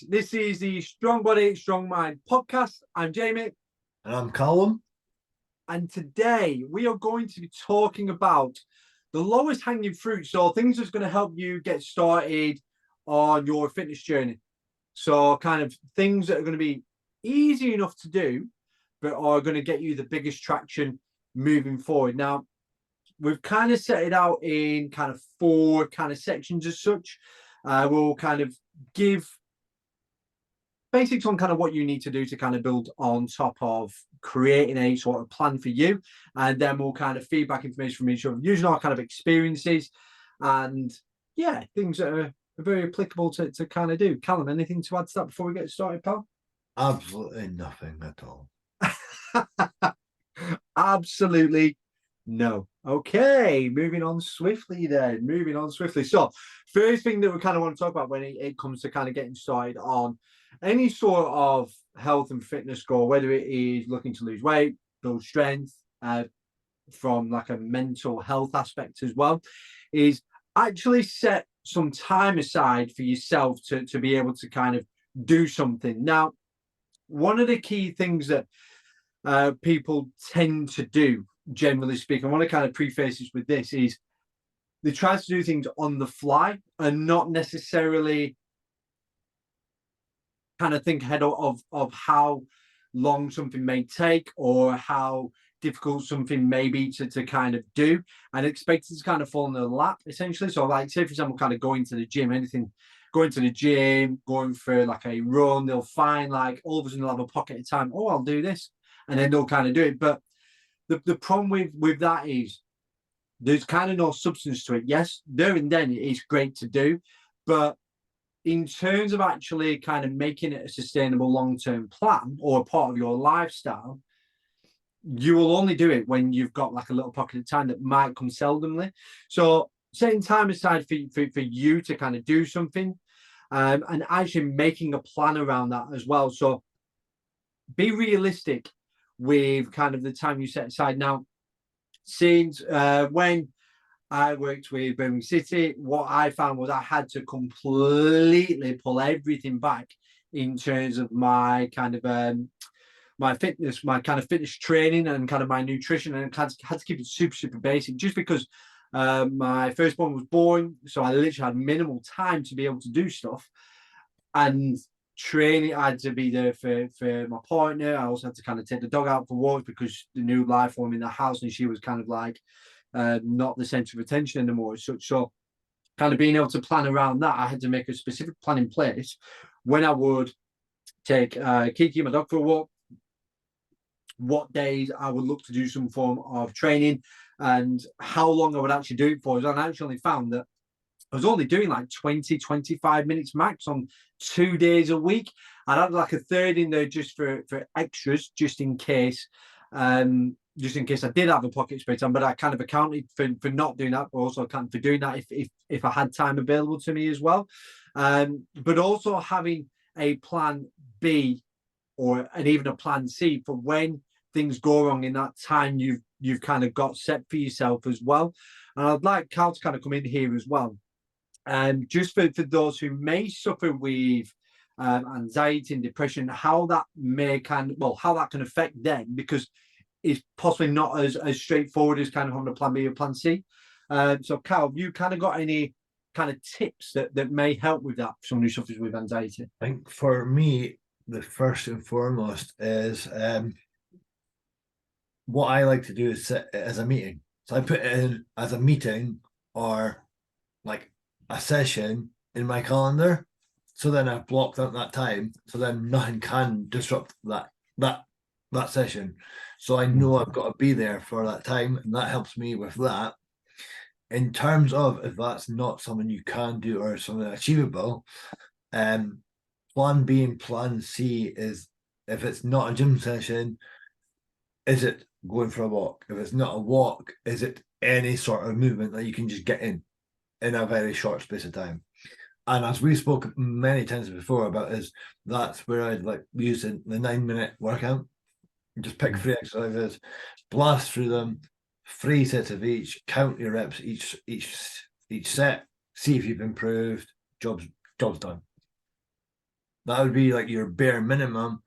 This is the Strong Body, Strong Mind podcast. I'm Jamie. And I'm Callum. And today we are going to be talking about the lowest hanging fruit. So things that's going to help you get started on your fitness journey. So kind of things that are going to be easy enough to do, but are going to get you the biggest traction moving forward. Now, we've kind of set it out in kind of four kind of sections as such. We'll kind of give basics on kind of what you need to do to kind of build on top of creating a sort of plan for you. And then we'll kind of feedback information from each other using our kind of experiences and things that are very applicable to kind of do. Callum, anything to add to that before we get started, pal? Absolutely nothing at all. Absolutely no. Okay, moving on swiftly. So first thing that we kind of want to talk about when it comes to kind of getting started on any sort of health and fitness goal, whether it is looking to lose weight, build strength, from like a mental health aspect as well, is actually set some time aside for yourself to be able to kind of do something. Now, one of the key things that people tend to do, generally speaking, I want to kind of preface this with this, is they try to do things on the fly and not necessarily kind of think ahead of how long something may take or how difficult something may be to kind of do, and expect it to kind of fall in their lap, essentially. So like, say for example, kind of going to the gym, going for like a run, they'll find like all of a sudden they'll have a pocket of time. Oh, I'll do this. And then they'll kind of do it. But the problem with that is there's kind of no substance to it. Yes, there and then it's great to do, but in terms of actually kind of making it a sustainable long-term plan or a part of your lifestyle, you will only do it when you've got like a little pocket of time that might come seldomly. So setting time aside for you to kind of do something, and actually making a plan around that as well. So be realistic with kind of the time you set aside. Now, since when I worked with Birmingham City, what I found was I had to completely pull everything back in terms of my kind of my kind of fitness training and kind of my nutrition, and had to keep it super basic, just because my firstborn was born, so I literally had minimal time to be able to do stuff. And training, I had to be there for my partner. I also had to kind of take the dog out for walks because the new life form in the house, and she was kind of like not the center of attention anymore. So kind of being able to plan around that, I had to make a specific plan in place when I would take Kiki, my dog, for a walk, what days I would look to do some form of training, and how long I would actually do it for. And I actually found that I was only doing like 20-25 minutes max on 2 days a week. I'd have like a third in there just for extras, just in case I did have a pocket spare time. But I kind of accounted for not doing that, but also accounted for doing that if I had time available to me as well. But also having a plan B and even a plan C for when things go wrong in that time you've kind of got set for yourself as well. And I'd like Cal to kind of come in here as well. And just for those who may suffer with anxiety and depression, how that can affect them, because it's possibly not as straightforward as kind of having a plan B or plan C. So Cal, have you kind of got any kind of tips that may help with that for someone who suffers with anxiety? I think for me, the first and foremost is what I like to do is set it as a meeting. So I put it in as a meeting or like a session in my calendar. So then I've blocked out that time. So then nothing can disrupt that session. So I know I've got to be there for that time, and that helps me with that. In terms of if that's not something you can do or something achievable, plan B and plan C is, if it's not a gym session, is it going for a walk? If it's not a walk, is it any sort of movement that you can just get in a very short space of time? And as we spoke many times before about, is that's where I'd like using the 9-minute workout. Just pick 3 exercises, blast through them, 3 sets of each, count your reps each set, see if you've improved. Job's done. that would be like your bare minimum.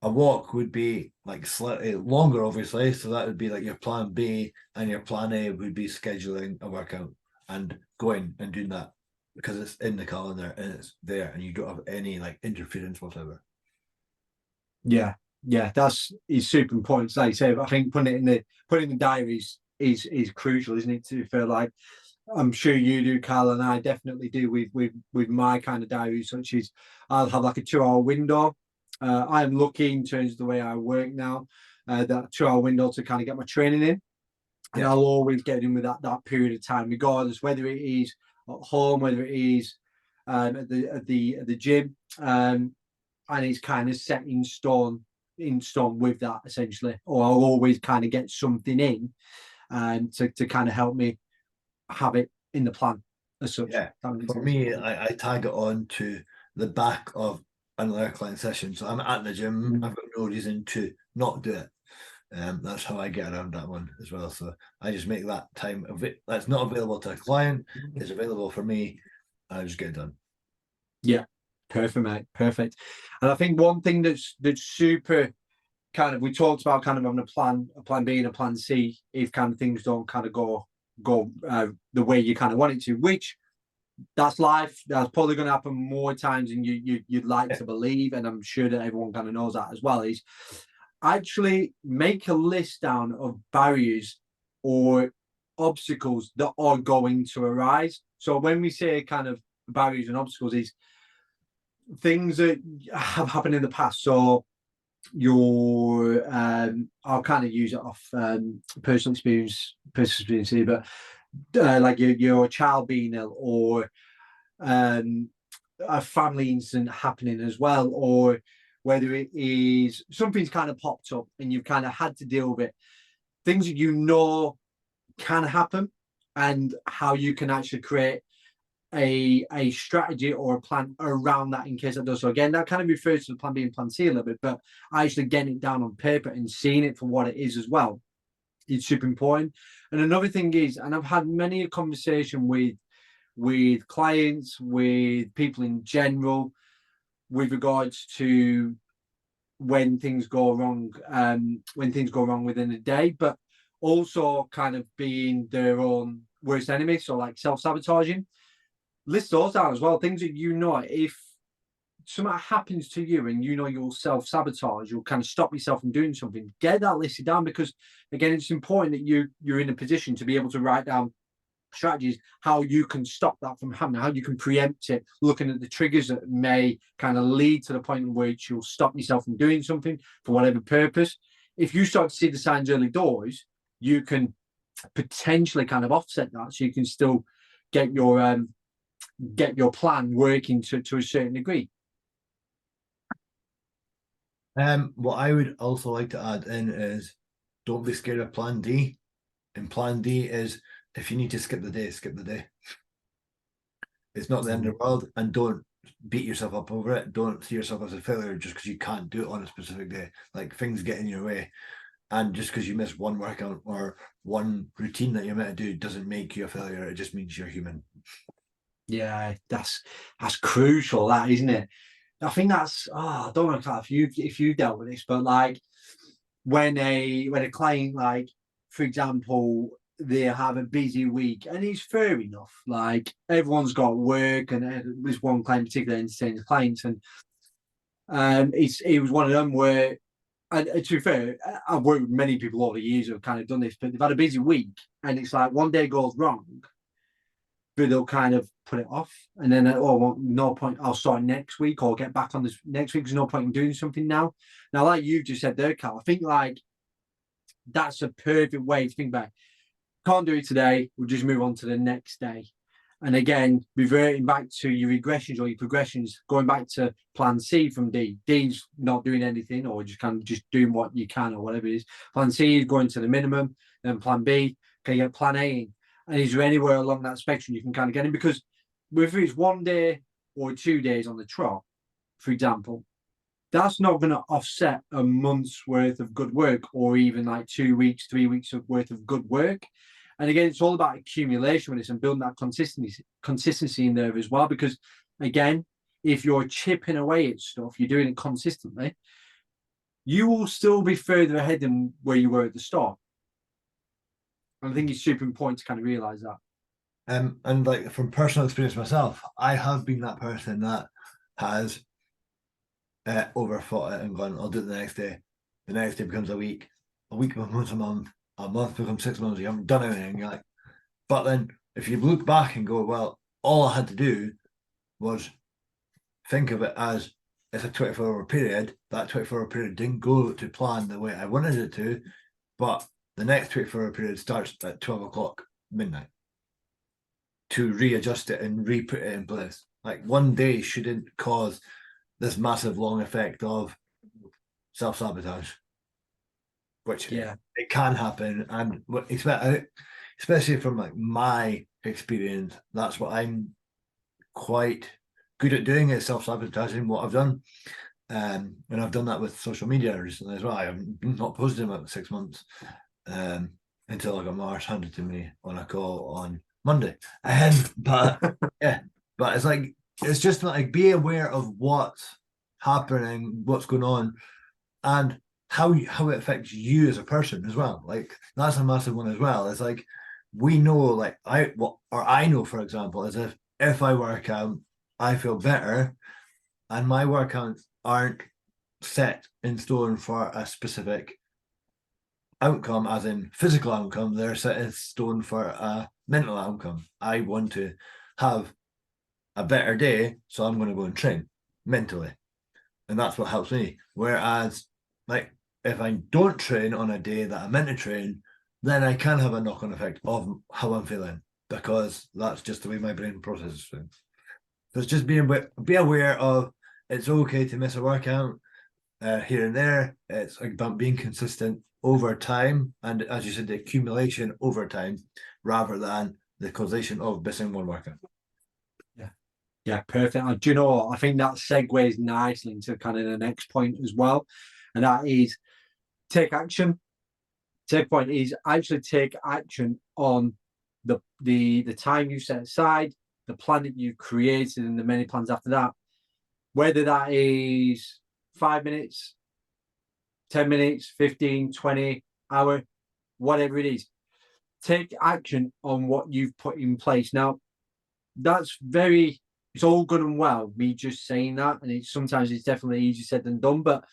A walk would be like slightly longer, obviously. So that would be like your plan B, and your plan A would be scheduling a workout and going and doing that because it's in the calendar and it's there, and you don't have any like interference whatever. Yeah, yeah, that's is super important. Like you say, I think putting it in the diaries is crucial, isn't it? To feel like I'm sure you do, Carl, and I definitely do with my kind of diaries, such as I'll have like a 2 hour window. I'm lucky in terms of the way I work now, that 2 hour window to kind of get my training in. And Yeah. I'll always get in with that period of time, regardless whether it is at home, whether it is at the gym. And it's kind of set in stone with that essentially, or I'll always kind of get something in to kind of help me have it in the plan as such. Yeah. For me, I tag it on to the back of another client session. So I'm at the gym, I've got no reason to not do it. That's how I get around that one as well. So I just make that time of it that's not available to a client, is available for me. I just get it done. Yeah, perfect, mate. Perfect. And I think one thing that's super kind of, we talked about kind of having a plan B and a plan C if kind of things don't kind of go the way you kind of want it to, which that's life. That's probably going to happen more times than you'd like to believe, and I'm sure that everyone kind of knows that as well. Is actually make a list down of barriers or obstacles that are going to arise. So when we say kind of barriers and obstacles, is things that have happened in the past. So your I'll kind of use it off personal experience here, but like your child being ill, or a family incident happening as well, or whether it is something's kind of popped up and you've kind of had to deal with it, things that you know can happen, and how you can actually create a strategy or a plan around that in case that does. So again, that kind of refers to the plan B and plan C a little bit, but actually getting it down on paper and seeing it for what it is as well, it's super important. And another thing is, and I've had many a conversation with clients, with people in general, with regards to when things go wrong within a day, but also kind of being their own worst enemy. So like self-sabotaging, list those down as well. Things that you know, if something happens to you and you know you'll self-sabotage, you'll kind of stop yourself from doing something, get that listed down, because again, it's important that you're in a position to be able to write down strategies, how you can stop that from happening, how you can preempt it, looking at the triggers that may kind of lead to the point in which you'll stop yourself from doing something for whatever purpose. If you start to see the signs early doors, you can potentially kind of offset that, so you can still get your plan working to a certain degree. What I would also like to add in is don't be scared of plan D. And plan D is if you need to skip the day, skip the day. It's not the end of the world, and don't beat yourself up over it. Don't see yourself as a failure just because you can't do it on a specific day. Like things get in your way. And just because you miss one workout or one routine that you're meant to do doesn't make you a failure. It just means you're human. Yeah, that's crucial, that, isn't it? I think that's I don't know if you dealt with this, but like when a client, like for example, they have a busy week, and it's fair enough. Like everyone's got work, and this one client particularly entertains clients, and it was one of them where, and to be fair, I've worked with many people over the years who have kind of done this, but they've had a busy week, and it's like one day goes wrong, but they'll kind of put it off, and then well, no point, I'll start next week or get back on this next week. There's no point in doing something now. Now, like you just said there, Carl, I think like that's a perfect way to think about it. Can't do it today, we'll just move on to the next day. And again, reverting back to your regressions or your progressions, going back to plan C from D. D's not doing anything, or just kind of just doing what you can or whatever it is. Plan C is going to the minimum. Then plan B, can you get plan A in? And is there anywhere along that spectrum you can kind of get in? Because whether it's 1 day or 2 days on the trot, for example, that's not going to offset a month's worth of good work, or even like 2 weeks, 3 weeks worth of good work. And again, it's all about accumulation with this and building that consistency in there as well. Because again, if you're chipping away at stuff, you're doing it consistently, you will still be further ahead than where you were at the start. And I think it's super important to kind of realize that. And like from personal experience myself, I have been that person that has overthought it and gone, I'll do it the next day. The next day becomes a week becomes a month becomes 6 months. You haven't done anything. You're like, but then if you look back and go, well, all I had to do was think of it as it's a 24-hour period. That 24-hour period didn't go to plan the way I wanted it to, but the next 24-hour period starts at 12 o'clock midnight to readjust it and re-put it in place. Like one day shouldn't cause this massive long effect of self-sabotage, which Yeah. it can happen. And especially from like my experience, that's what I'm quite good at doing, is self-sabotaging what I've done. And I've done that with social media recently as well. I've not posted in about 6 months until I got my arse handed to me on a call on Monday. But yeah, but it's like, it's just like, be aware of what's happening, what's going on, and how it affects you as a person as well. Like that's a massive one as well. It's like, we know, like I know, for example, is if I work out, I feel better, and my workouts aren't set in stone for a specific outcome, as in physical outcome, they're set in stone for a mental outcome. I want to have a better day, so I'm going to go and train mentally, and that's what helps me. Whereas, like, if I don't train on a day that I'm meant to train, then I can have a knock-on effect of how I'm feeling, because that's just the way my brain processes things. So it's just be aware of, it's okay to miss a workout here and there. It's about being consistent over time, and as you said, the accumulation over time rather than the causation of missing one workout. Yeah, perfect. Do you know what? I think that segues nicely into kind of the next point as well, and that is take action. Take point is actually take action on the time you set aside, the plan that you've created, and the many plans after that. Whether that is 5 minutes, 10 minutes, 15, 20 hour, whatever it is, take action on what you've put in place. Now, it's all good and well, me just saying that, and sometimes it's definitely easier said than done, but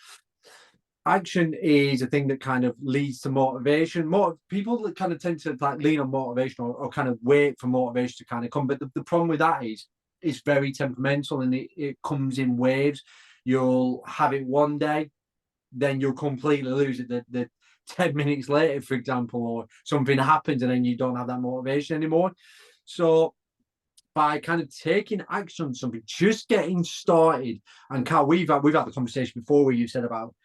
action is a thing that kind of leads to motivation. More people that kind of tend to like lean on motivation or kind of wait for motivation to kind of come. But the problem with that is it's very temperamental, and it comes in waves. You'll have it one day, then you'll completely lose it the 10 minutes later, for example, or something happens and then you don't have that motivation anymore. So by kind of taking action on something, just getting started. And Carl, we've had the conversation before where you said about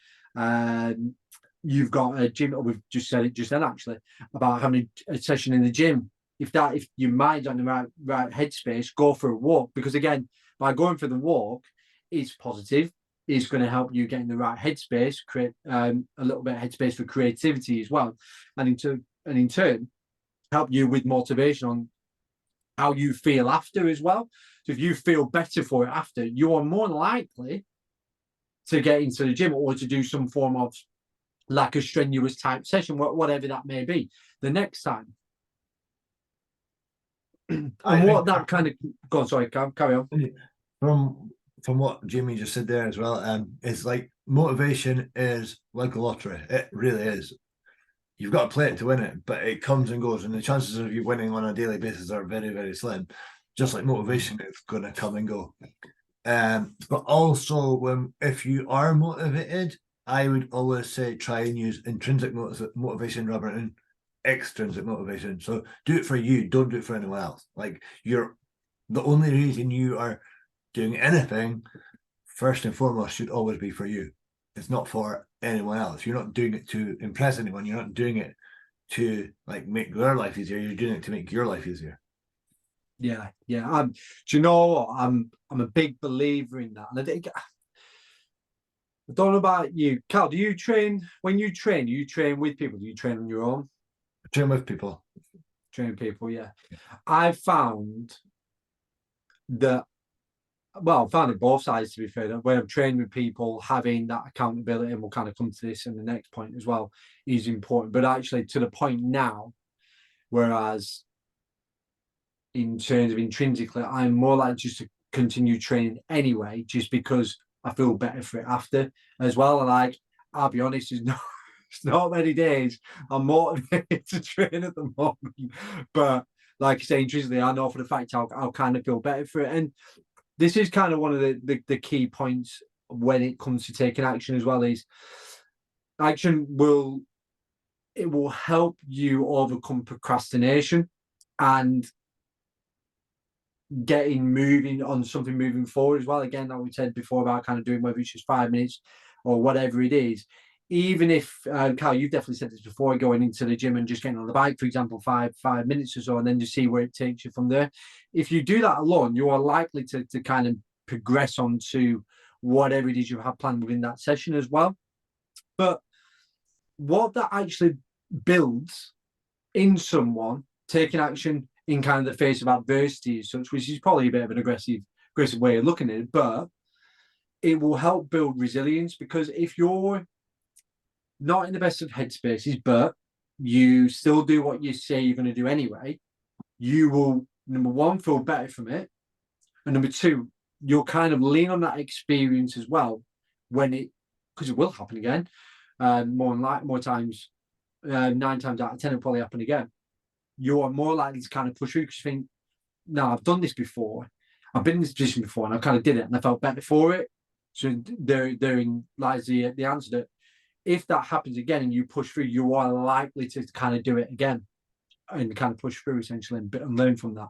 you've got a gym, or we've just said it just then actually, about having a session in the gym. If your mind's on the right headspace, go for a walk, because again, by going for the walk, it's positive. It's going to help you get in the right headspace, create a little bit of headspace for creativity as well, and in turn help you with motivation on how you feel after as well. So if you feel better for it after, you are more likely to get into the gym or to do some form of like a strenuous type session, whatever that may be, the next time. And what that kind of go on, sorry, carry on. From what Jamie just said there as well, it's like motivation is like a lottery. It really is. You've got to play it to win it, but it comes and goes, and the chances of you winning on a daily basis are very, very slim. Just like motivation, it's going to come and go. But also, if you are motivated, I would always say try and use intrinsic motivation rather than extrinsic motivation. So do it for you, don't do it for anyone else. Like, the only reason you are doing anything, first and foremost, should always be for you. It's not for anyone else. You're not doing it to impress anyone. You're not doing it to like make their life easier. You're doing it to make your life easier. Yeah. Do you know what? I'm a big believer in that. And I don't know about you, Carl. Do you train when you train? Do you train with people? Do you train on your own? Train with people. Train people, yeah. I found that well, I found it both sides to be fair. When I'm training with people, having that accountability, and we'll kind of come to this in the next point as well, is important. But actually, to the point now, whereas in terms of intrinsically, I'm more likely just to continue training anyway, just because I feel better for it after as well. And like, I'll be honest, it's not many days I'm motivated to train at the moment. But like I say, intrinsically, I know for the fact I'll kind of feel better for it. And this is kind of one of the key points when it comes to taking action as well, is action will help you overcome procrastination and getting moving on something moving forward as well. Again, like we said before about kind of doing whether it's just 5 minutes or whatever it is. Even if Carl, you've definitely said this before, going into the gym and just getting on the bike, for example, 5 minutes or so, and then to see where it takes you from there. If you do that alone, you are likely to kind of progress on to whatever it is you have planned within that session as well. But what that actually builds in someone taking action in kind of the face of adversity as such, which is probably a bit of an aggressive way of looking at it, but it will help build resilience, because if you're not in the best of headspaces, but you still do what you say you're going to do anyway, you will, number one, feel better from it. And number two, you'll kind of lean on that experience as well because it will happen again. More times, 9 times out of 10, it'll probably happen again. You are more likely to kind of push through because you think, no, I've done this before. I've been in this position before and I kind of did it and I felt better for it. So therein lies the answer that if that happens again and you push through, you are likely to kind of do it again and kind of push through essentially and learn from that.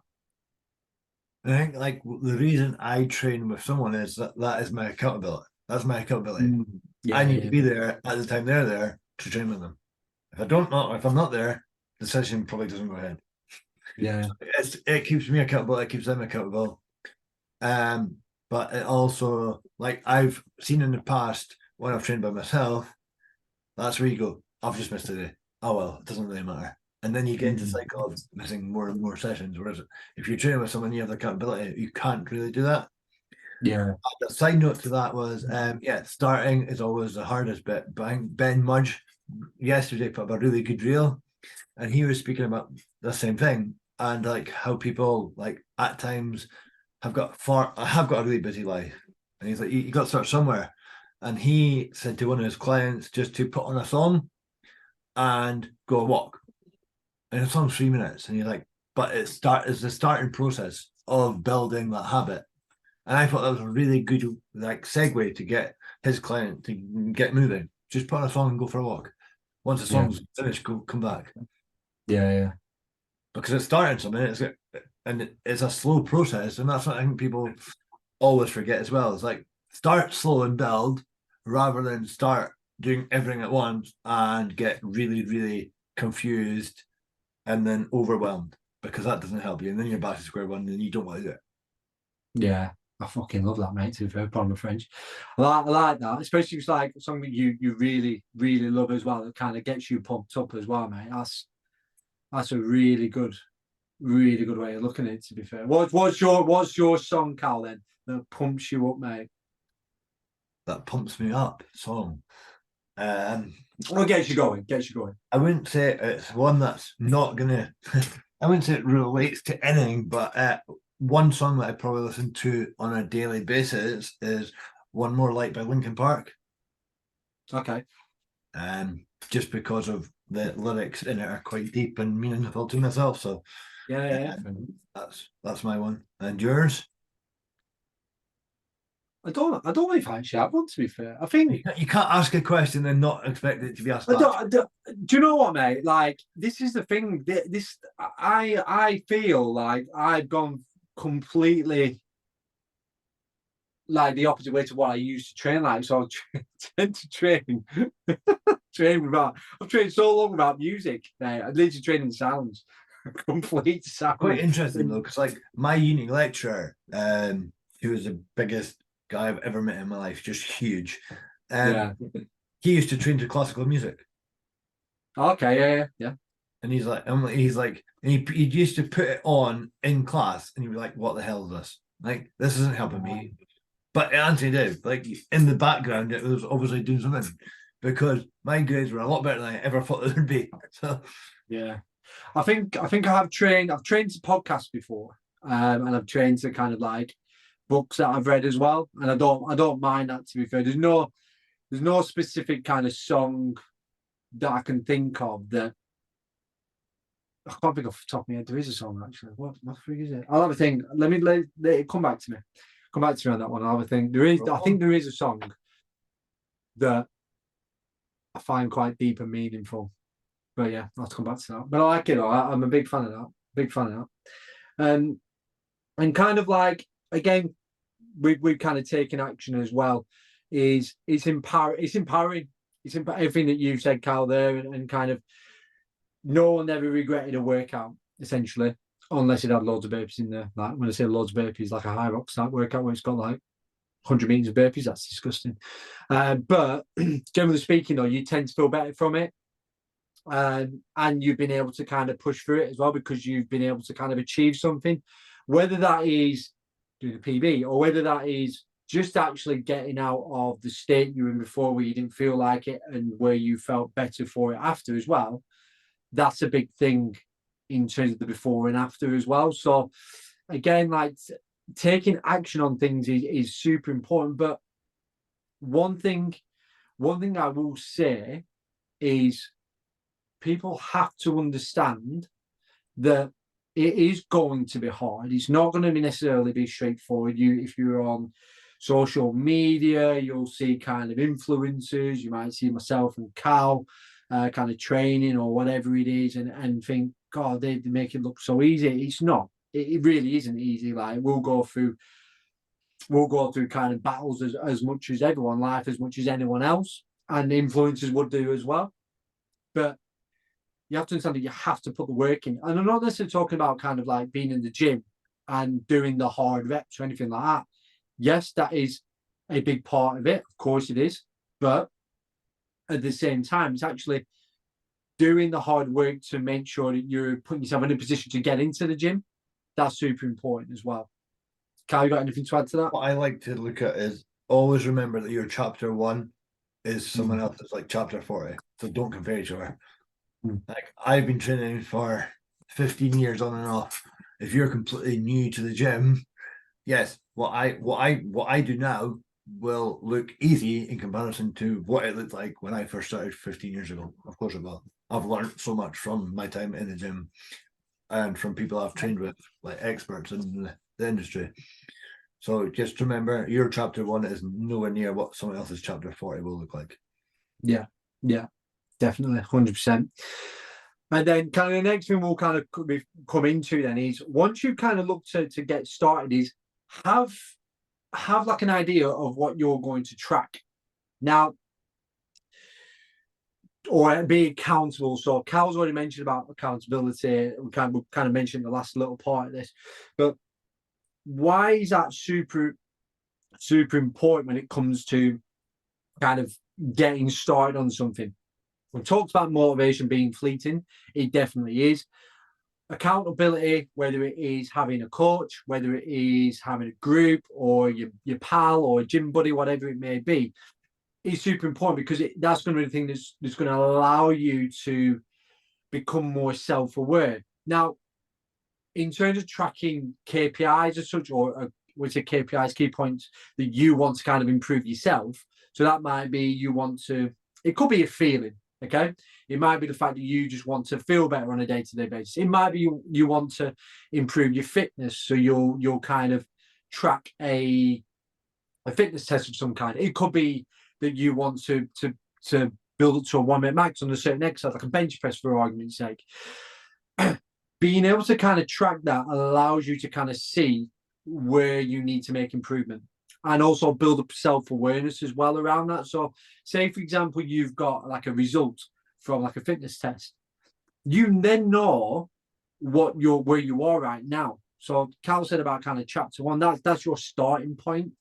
I think like the reason I train with someone is that is my accountability. That's my accountability. Yeah, I need to be there at the time they're there to train with them. If I'm not there, the session probably doesn't go ahead. Yeah. It keeps me accountable. It keeps them accountable. But it also, like I've seen in the past when I've trained by myself, that's where you go, I've just missed a day. Oh well, it doesn't really matter. And then you get into the cycle of missing more and more sessions. Whereas if you're training with someone, you have the accountability, you can't really do that. Yeah. The side note to that was, starting is always the hardest bit. Ben Mudge yesterday put up a really good reel, and he was speaking about the same thing and like how people like at times have got a really busy life, and he's like, you got to start somewhere. And he said to one of his clients just to put on a song and go a walk. And the song's 3 minutes, and you're like, but it's the starting process of building that habit. And I thought that was a really good like segue to get his client to get moving. Just put on a song and go for a walk. Once the song's finished, come back. Yeah. Because it's starting something, and it's a slow process, and that's what I think people always forget as well. It's like start slow and build, rather than start doing everything at once and get really, really confused and then overwhelmed, because that doesn't help you. And then you're back to square one and you don't want to do it. Yeah. I fucking love that, mate, to be fair, pardon my French. I like that, especially if it's like something you really, really love as well, that kind of gets you pumped up as well, mate. That's a really good way of looking at it, to be fair. What's your song, Carl, then, that pumps you up, mate? That pumps me up song. What gets you going? I wouldn't say it's one that's not gonna I wouldn't say it relates to anything, but one song that I probably listen to on a daily basis is One More Light by Linkin Park. Okay. Just because of the lyrics in it are quite deep and meaningful to myself. So Yeah. That's my one. And yours? I don't know if I actually have one, to be fair. I think You can't ask a question and not expect it to be asked back. do you know what, mate? Like, this is the thing. I feel like I've gone completely like the opposite way to what I used to train like. So I tend to train without. I've trained so long without music. Mate. I literally train in sounds, complete sound. Quite interesting though, because like my uni lecturer, who was the biggest guy I've ever met in my life, just huge. He used to train to classical music. Okay, yeah. And he's like, and he used to put it on in class, and he'd be like, "What the hell is this? Like, this isn't helping me. But it actually did. Like in the background, it was obviously doing something because my grades were a lot better than I ever thought they would be. So Yeah. I think I've trained to podcasts before. And I've trained to kind of like books that I've read as well. And I don't mind that, to be fair. There's no specific kind of song that I can think of that I can't think off the top of my head. There is a song actually. What the freak is it? I'll have a think. Let it come back to me. Come back to me on that one. I'll have a think. I think there is a song that I find quite deep and meaningful. But yeah, I'll have to come back to that. But I like it. I'm a big fan of that. Big fan of that. And kind of like again, we've kind of taken action as well. It's empowering. It's everything that you've said, Carl, there, and kind of no one ever regretted a workout essentially, unless it had loads of burpees in there. Like when I say loads of burpees, like a high rock start workout where it's got like 100 meters of burpees. That's disgusting. But generally speaking, though, you tend to feel better from it. And you've been able to kind of push through it as well because you've been able to kind of achieve something, whether that is doing a PB or whether that is just actually getting out of the state you were in before where you didn't feel like it and where you felt better for it after as well. That's a big thing in terms of the before and after as well. So again, like taking action on things is super important. But one thing I will say is people have to understand that it is going to be hard. It's not going to be necessarily be straightforward. If you're on social media, you'll see kind of influencers. You might see myself and Cal kind of training or whatever it is, and think, God, they make it look so easy. It's not. It really isn't easy. Like we'll go through kind of battles as much as everyone, life as much as anyone else, and influencers would do as well. But you have to understand that you have to put the work in. And I'm not necessarily talking about kind of like being in the gym and doing the hard reps or anything like that. Yes, that is a big part of it. Of course it is. But at the same time, it's actually doing the hard work to make sure that you're putting yourself in a position to get into the gym. That's super important as well. Kyle, you got anything to add to that? what I like to look at is always remember that your chapter 1 is someone else's like chapter 40. So don't compare each other. Like I've been training for 15 years on and off. If you're completely new to the gym, yes, what I do now will look easy in comparison to what it looked like when I first started 15 years ago. Of course it will. I've learned so much from my time in the gym and from people I've trained with, like experts in the industry. So just remember, your chapter 1 is nowhere near what someone else's chapter 40 will look like. Yeah, definitely, 100%. And then kind of the next thing we'll kind of come into then is once you kind of look to get started is have like an idea of what you're going to track now or be accountable. So Cal's already mentioned about accountability. We kind of mentioned the last little part of this, but why is that super important when it comes to kind of getting started on something? We've talked about motivation being fleeting. It definitely is. Accountability, whether it is having a coach, whether it is having a group or your pal or a gym buddy, whatever it may be, is super important because that's going to be the thing that's going to allow you to become more self-aware. Now, in terms of tracking KPIs as such, or we say KPIs, key points that you want to kind of improve yourself. So that might be it could be a feeling, okay? It might be the fact that you just want to feel better on a day-to-day basis. It might be you want to improve your fitness, so you'll kind of track a fitness test of some kind. It could be that you want to build up to a 1 minute max on a certain exercise, like a bench press for argument's sake. Being able to kind of track that allows you to kind of see where you need to make improvement and also build up self-awareness as well around that. So say, for example, you've got like a result from like a fitness test. You then know where you are right now. So Cal said about kind of chapter 1, that's your starting point.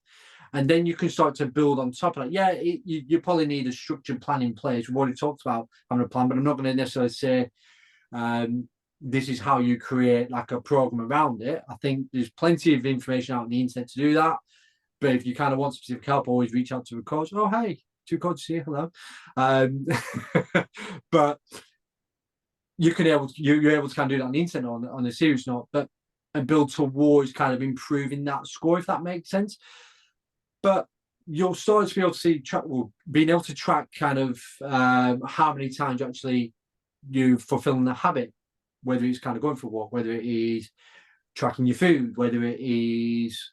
And then you can start to build on top of that. Yeah, you probably need a structured plan in place. We've already talked about having a plan, but I'm not going to necessarily say this is how you create like a program around it. I think there's plenty of information out on the internet to do that. But if you kind of want specific help, always reach out to a coach. Oh, hey, two coaches here, hello. But you're able to kind of do that on the internet on a serious note, but and build towards kind of improving that score, if that makes sense. But you'll start to be able to see being able to track kind of how many times you fulfilling the habit, whether it's kind of going for a walk, whether it is tracking your food, whether it is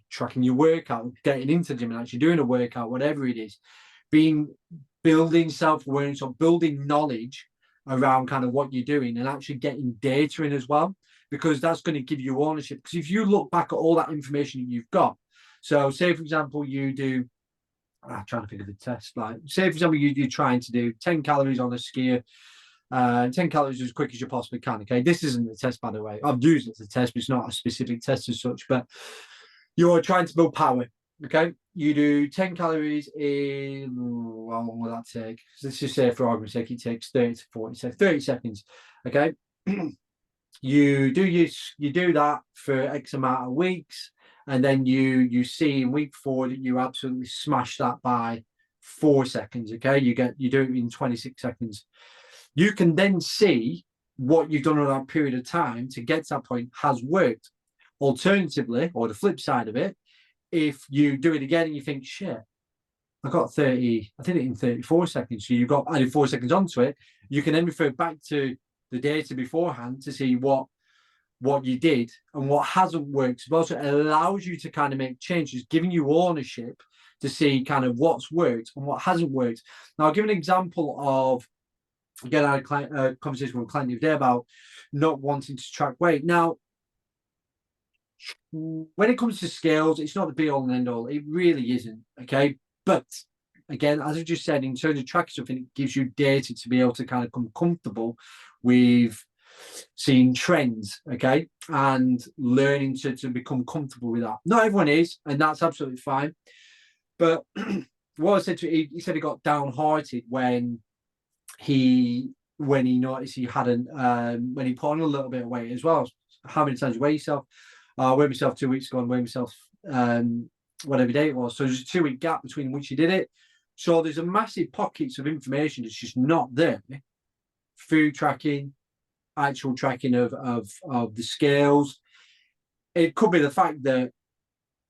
tracking your workout, getting into the gym and actually doing a workout, whatever it is, building self-awareness or building knowledge around kind of what you're doing and actually getting data in as well, because that's going to give you ownership. Because if you look back at all that information you've got, so say for example you do, I'm trying to think of the test, like say for example you're trying to do 10 calories on a skier, 10 calories as quick as you possibly can. Okay, this isn't a test, by the way. I've used it as a test, but it's not a specific test as such. But you're trying to build power. Okay, you do 10 calories in, well, how long will that take? Let's just say for argument's sake, it takes 30 to 40 seconds, 30 seconds. Okay, you do that for X amount of weeks, and then you see in week 4 that you absolutely smash that by 4 seconds. Okay, you do it in 26 seconds. You can then see what you've done over that period of time to get to that point has worked. Alternatively, or the flip side of it, if you do it again and you think, shit, I did it in 34 seconds. So you've added 4 seconds onto it. You can then refer back to the data beforehand to see what you did and what hasn't worked. But also it allows you to kind of make changes, giving you ownership to see kind of what's worked and what hasn't worked. Now, I'll give an example of, again, I had a conversation with a client the other day about not wanting to track weight. Now, when it comes to scales, it's not the be all and end all. It really isn't. Okay. But again, as I just said, in terms of tracking something, it gives you data to be able to kind of come comfortable with seeing trends, okay, and learning to become comfortable with that. Not everyone is, and that's absolutely fine. But what I said to him, he said he got downhearted when he noticed he hadn't, when he put on a little bit of weight as well. How many times you weigh yourself? I weighed myself 2 weeks ago and weighed myself whatever day it was. So there's a 2 week gap between which he did it. So there's a massive pockets of information that's just not there. Food tracking, actual tracking of the scales. It could be the fact that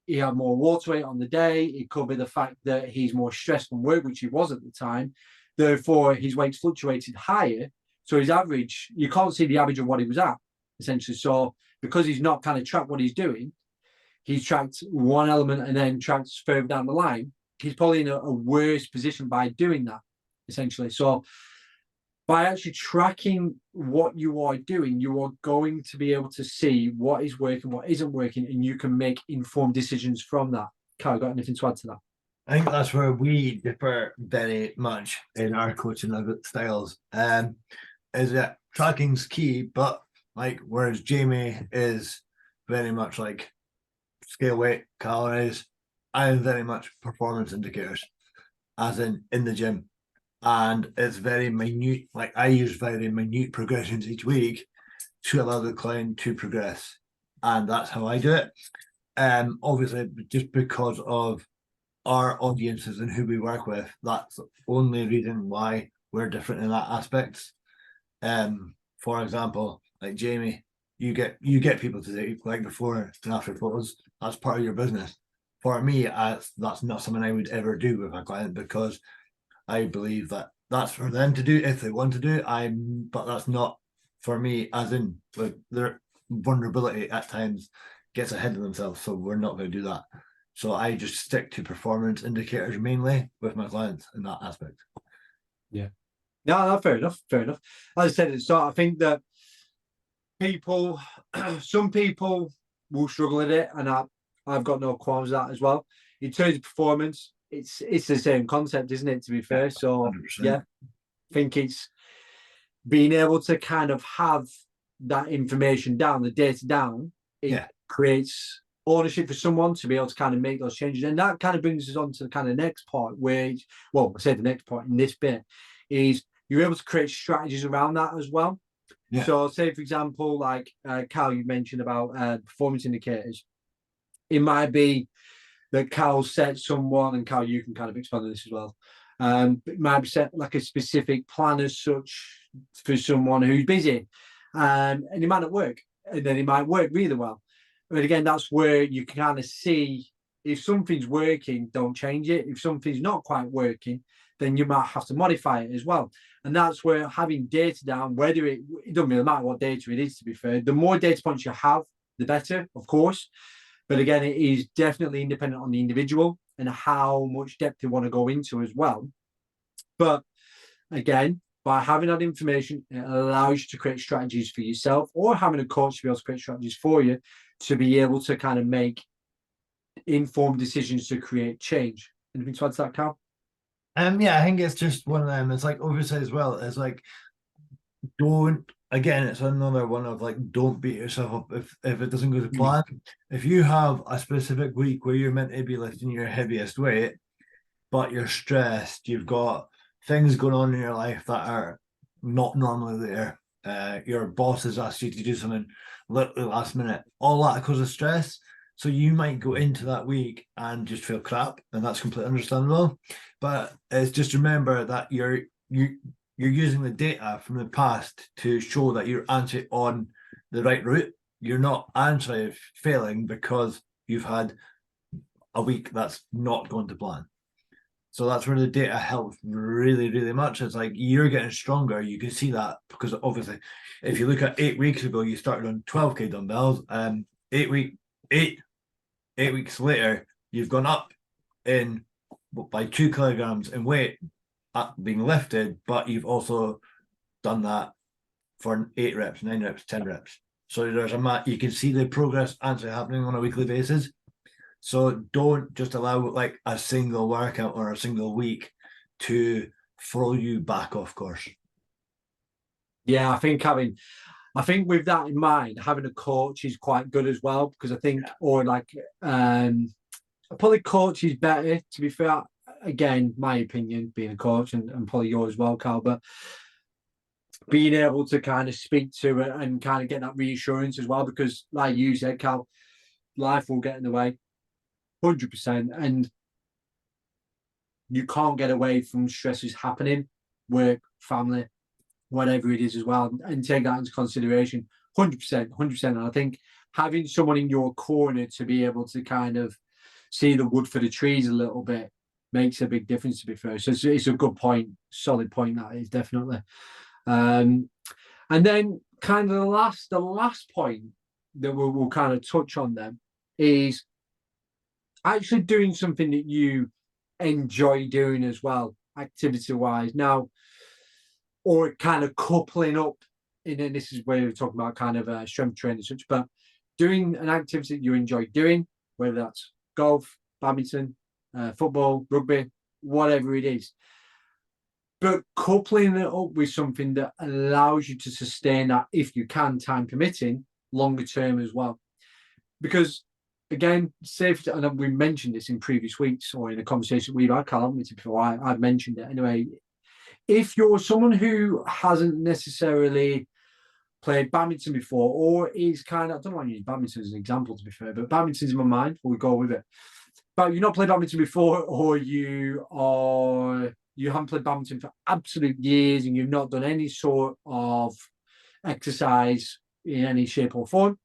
he had more water weight on the day. It could be the fact that he's more stressed from work, which he was at the time. Therefore, his weight's fluctuated higher. So his average, you can't see the average of what he was at, essentially. So because he's not kind of tracked what he's doing, he's tracked one element and then tracked further down the line. He's probably in a worse position by doing that, essentially. So by actually tracking what you are doing, you are going to be able to see what is working, what isn't working, and you can make informed decisions from that. Kyle, got anything to add to that? I think that's where we differ very much in our coaching styles. Is that tracking's key, but like whereas Jamie is very much like scale weight, calories, I am very much performance indicators, as in the gym. And it's very minute, like I use very minute progressions each week to allow the client to progress. And that's how I do it. Obviously, just because of our audiences and who we work with, that's the only reason why we're different in that aspect. For example, like Jamie, you get people to take like before and after photos. That's part of your business. For me, that's not something I would ever do with a client, because I believe that that's for them to do if they want to do it. But that's not for me, as in like their vulnerability at times gets ahead of themselves. So we're not going to do that. So I just stick to performance indicators mainly with my clients in that aspect. Yeah. No, fair enough. Fair enough. As I said at the start, I think that some people will struggle at it, and I've got no qualms with that as well. In terms of performance, it's the same concept, isn't it? To be fair, so 100%. yeah, I think it's being able to kind of have that information down, the data down. It creates ownership for someone to be able to kind of make those changes, and that kind of brings us on to the kind of next part, where, well, I say the next part in this bit is you're able to create strategies around that as well. Yeah. So, say for example, like Cal, you mentioned about performance indicators. It might be that Cal set someone, and Cal, you can kind of expand on this as well. It might be set like a specific plan as such for someone who's busy, and it might not work, and then it might work really well. But again, that's where you can kind of see if something's working, don't change it. If something's not quite working, then you might have to modify it as well. And that's where having data down, whether it doesn't really matter what data it is, to be fair, the more data points you have, the better, of course. But again, it is definitely independent on the individual and how much depth they want to go into as well. But again, by having that information, it allows you to create strategies for yourself, or having a coach to be able to create strategies for you to be able to kind of make informed decisions to create change. Anything to add to that, Cal? Yeah, I think it's just one of them. It's like obviously as well. It's like don't again. It's another one of like don't beat yourself up if it doesn't go to plan. If you have a specific week where you're meant to be lifting your heaviest weight, but you're stressed, you've got things going on in your life that are not normally there. Your boss has asked you to do something literally last minute. All that causes stress. So you might go into that week and just feel crap, and that's completely understandable. But it's just remember that you're using the data from the past to show that you're actually on the right route. You're not actually failing because you've had a week that's not going to plan. So that's where the data helps really, really much. It's like you're getting stronger. You can see that because obviously, if you look at 8 weeks ago, you started on 12K dumbbells, and 8 weeks later, you've gone up in by 2 kilograms in weight being lifted, but you've also done that for 8 reps, 9 reps, 10 reps. So there's you can see the progress actually happening on a weekly basis. So don't just allow like a single workout or a single week to throw you back off course. Yeah, I think with that in mind, having a coach is quite good as well, because I think, or like, probably coach is better, to be fair. Again, my opinion, being a coach, and probably yours as well, Carl, but being able to kind of speak to it and kind of get that reassurance as well, because like you said, Cal, life will get in the way, 100%, and you can't get away from stresses happening, work, family, whatever it is as well, and take that into consideration. 100%. And I think having someone in your corner to be able to kind of see the wood for the trees a little bit makes a big difference, to be fair. So it's a good point, solid point, that is definitely. And then kind of the last point that we'll kind of touch on then is actually doing something that you enjoy doing as well, activity wise. Now, or kind of coupling up, and this is where we're talking about kind of strength training and such, but doing an activity that you enjoy doing, whether that's golf, badminton, football, rugby, whatever it is, but coupling it up with something that allows you to sustain that, if you can, time permitting, longer term as well. Because again, safety, and we mentioned this in previous weeks or in a conversation we've had, Cal, haven't we, before? I've mentioned it anyway. If you're someone who hasn't necessarily played badminton before, or is kind of, I don't want to use badminton as an example, to be fair, but badminton's in my mind, we'll go with it. But you've not played badminton before, or you haven't played badminton for absolute years, and you've not done any sort of exercise in any shape or form.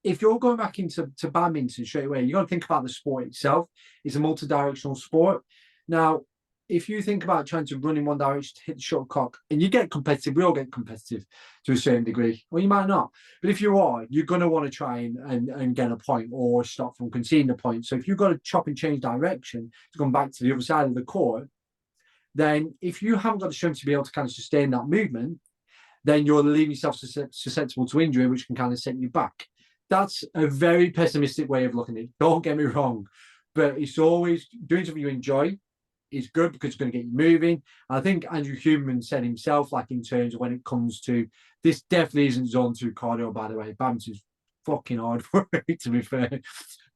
If you're going back into badminton straight away, you've got to think about the sport itself. It's a multi-directional sport. Now, if you think about trying to run in one direction to hit the shuttlecock, and you get competitive, we all get competitive to a certain degree, or you might not. But if you are, you're going to want to try and get a point or stop from conceding a point. So if you've got to chop and change direction to come back to the other side of the court, then if you haven't got the strength to be able to kind of sustain that movement, then you're leaving yourself susceptible to injury, which can kind of set you back. That's a very pessimistic way of looking at it. Don't get me wrong, but it's always doing something you enjoy is good, because it's going to get you moving. I think Andrew Huberman said himself, like in terms of when it comes to this, definitely isn't zone 2 cardio, by the way. Badminton's fucking hard work, to be fair.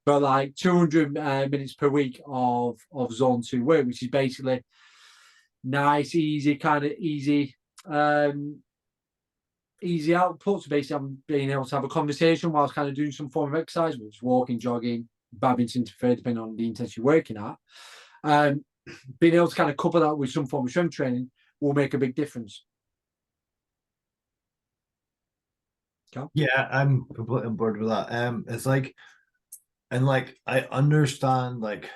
But like 200 minutes per week of zone 2 work, which is basically nice, easy, kind of easy outputs. Basically, I'm being able to have a conversation whilst kind of doing some form of exercise, which is walking, jogging, badminton to fair, depending on the intensity you're working at. Being able to kind of couple that with some form of strength training will make a big difference. Yeah, I'm completely on board with that. It's like, and like I understand, like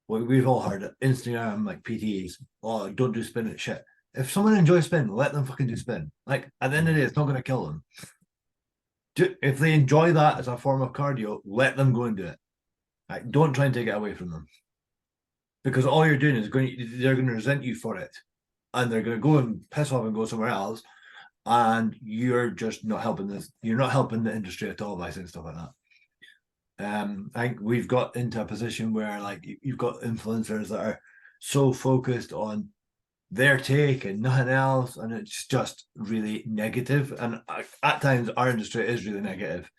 what we've all heard it, Instagram, like PTs, oh, don't do spin and shit. If someone enjoys spin, let them fucking do spin. Like at the end of the day, it's not going to kill them. If they enjoy that as a form of cardio, let them go and do it. Like, don't try and take it away from them, because all you're doing is they're going to resent you for it, and they're going to go and piss off and go somewhere else, and you're just not helping this. You're not helping the industry at all by saying stuff like that. I think we've got into a position where like you've got influencers that are so focused on their take and nothing else, and it's just really negative. And at times our industry is really negative.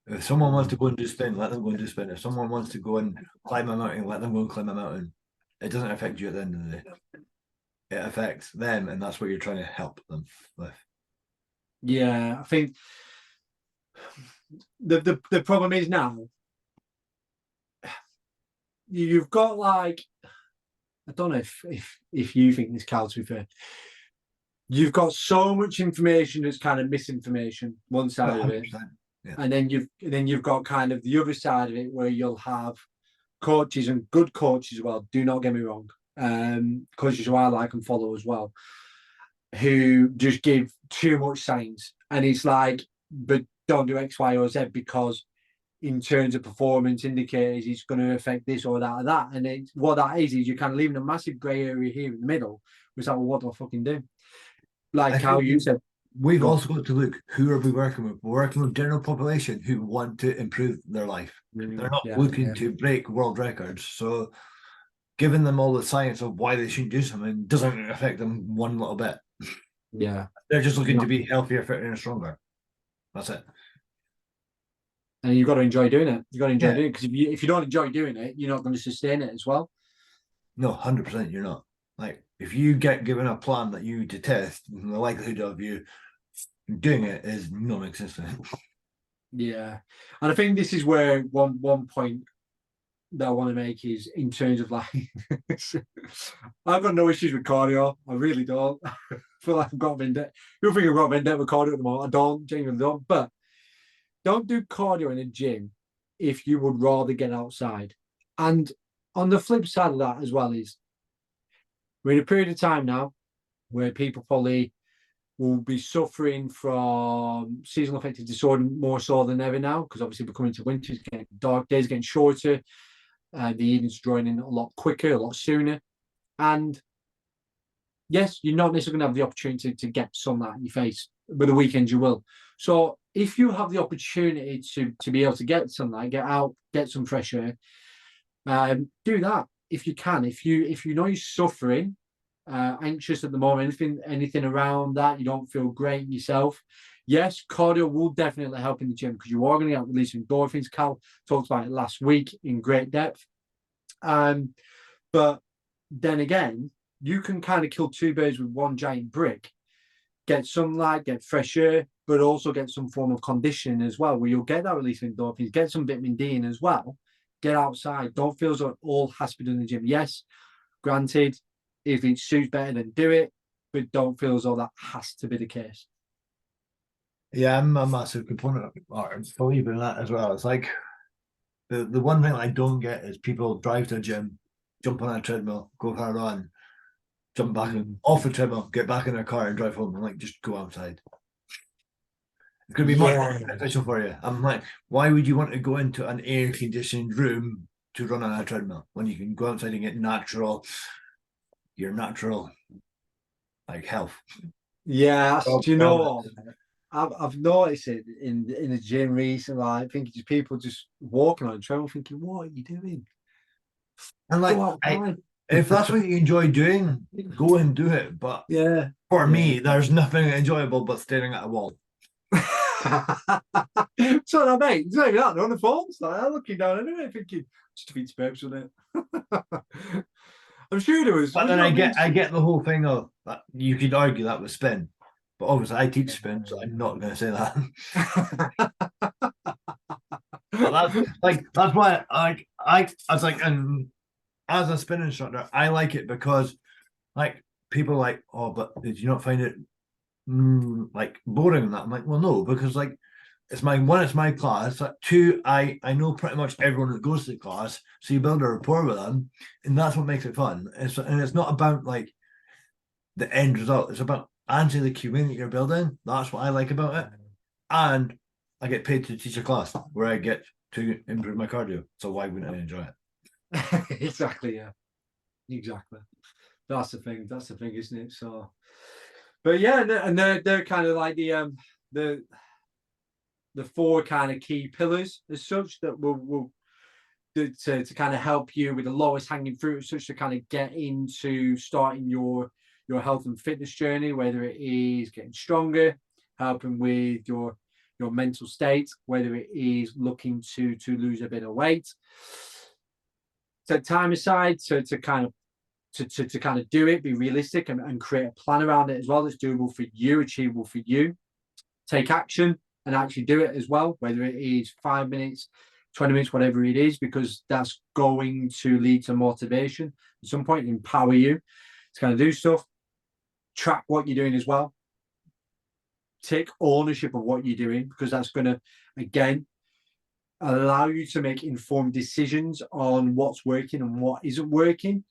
If someone wants to go and do spin, let them go and do spin. If someone wants to go and climb a mountain, let them go and climb a mountain. It doesn't affect you at the end of the day. It affects them, and that's what you're trying to help them with. Yeah, I think the problem is now you've got like, I don't know if you think this, Cal, to be fair, you've got so much information that's kind of misinformation, one side of it. Yeah. And then you've got kind of the other side of it where you'll have coaches, and good coaches as well, do not get me wrong, coaches who I like and follow as well, who just give too much science. And it's like, but don't do X, Y, or Z because in terms of performance indicators, it's going to affect this or that or that. And what that is you're kind of leaving a massive grey area here in the middle. It's like, well, what do I fucking do? Like how you said. We've also got to look, who are we working with? We're working with general population who want to improve their life. They're not looking to break world records. So giving them all the science of why they shouldn't do something doesn't affect them one little bit. Yeah. They're just looking to be healthier, fitter, and stronger. That's it. And you've got to enjoy doing it. You've got to enjoy doing it, because if you don't enjoy doing it, you're not going to sustain it as well. No, 100% you're not. Like, if you get given a plan that you detest, the likelihood of you doing it is non-existent. Yeah. And I think this is where one point that I want to make is in terms of like, I've got no issues with cardio. I really don't. I feel like I've got a vendetta. You'll think I've got a vendetta with cardio at the moment. I don't, genuinely don't. But don't do cardio in a gym if you would rather get outside. And on the flip side of that as well is, we're in a period of time now where people probably will be suffering from seasonal affective disorder more so than ever now, because obviously we're coming to winter, it's getting dark, days getting shorter, the evenings drawing in a lot quicker, a lot sooner. And yes, you're not necessarily going to have the opportunity to get sunlight in your face, but the weekends you will. So if you have the opportunity to be able to get sunlight, get out, get some fresh air, do that if you can. If you know you're suffering, anxious at the moment, anything around that, you don't feel great yourself, yes, cardio will definitely help in the gym, because you are going to get releasing endorphins. Cal talked about it last week in great depth. But then again, you can kind of kill two birds with one giant brick. Get sunlight, get fresh air, but also get some form of conditioning as well, where you'll get that release of endorphins, get some vitamin D in as well. Get outside. Don't feel as though it all has to be done in the gym. Yes, granted, if it suits better, then do it, but don't feel as though that has to be the case. Yeah, I'm a massive component or believer in that as well. It's like the one thing I don't get is people drive to a gym, jump on a treadmill, go for a run, jump back off the treadmill, get back in their car and drive home. I'm like, just go outside. It's going to be much more beneficial for you. I'm like, why would you want to go into an air-conditioned room to run on a treadmill when you can go outside and get your natural like health? Yeah, do you know what? I've noticed it in the gym recently. I think just people just walking on the treadmill thinking, what are you doing? And like, if that's what you enjoy doing, go and do it. But yeah, for me, there's nothing enjoyable but staring at a wall. So now, mate, it's not even that. They're on the phones. Like, I'm looking down anyway, thinking, just defeats purpose, isn't it? I'm sure there was. But then I get the whole thing of that. You could argue that with spin, but obviously I teach spin, so I'm not going to say that. But that's why I was like, and as a spin instructor, I like it because like people are like, oh, but did you not find it like boring and that? I'm like, well, no, because like it's my class. Like, two, I know pretty much everyone that goes to the class, so you build a rapport with them, and that's what makes it fun. It's not about like the end result. It's about actually the community you're building. That's what I like about it, and I get paid to teach a class where I get to improve my cardio. So why wouldn't I enjoy it? Exactly, yeah. Exactly. That's the thing. That's the thing, isn't it? So, but yeah, and they're kind of like the four kind of key pillars as such that will to kind of help you with the lowest hanging fruit as such to kind of get into starting your health and fitness journey, whether it is getting stronger, helping with your mental state, whether it is looking to lose a bit of weight. Set time aside to kind of do it, be realistic and create a plan around it as well that's doable for you, achievable for you. Take action and actually do it as well, whether it is 5 minutes, 20 minutes, whatever it is, because that's going to lead to motivation at some point, empower you to kind of do stuff. Track what you're doing as well. Take ownership of what you're doing, because that's going to, again, allow you to make informed decisions on what's working and what isn't working.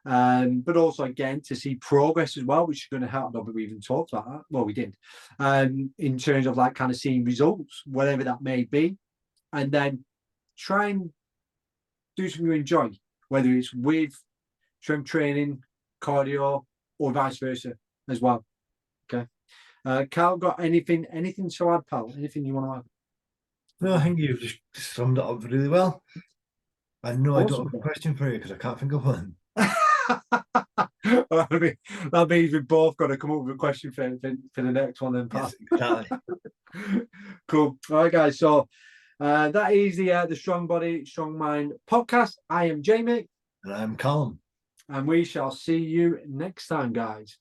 But also, again, to see progress as well, which is going to help. I don't think we even talked about that. Well, we did. In terms of like kind of seeing results, whatever that may be. And then try and do something you enjoy, whether it's with strength training, cardio, or vice versa as well. Okay. Carl, got anything to add, pal? Anything you want to add? No, I think you've just summed it up really well. I know I don't Awesome. have a question for you because I can't think of one. That means we've both got to come up with a question for the next one then, pal. Yes, exactly. Cool. All right, guys. So that is the Strong Body, Strong Mind podcast. I am Jamie. And I'm Callum. And we shall see you next time, guys.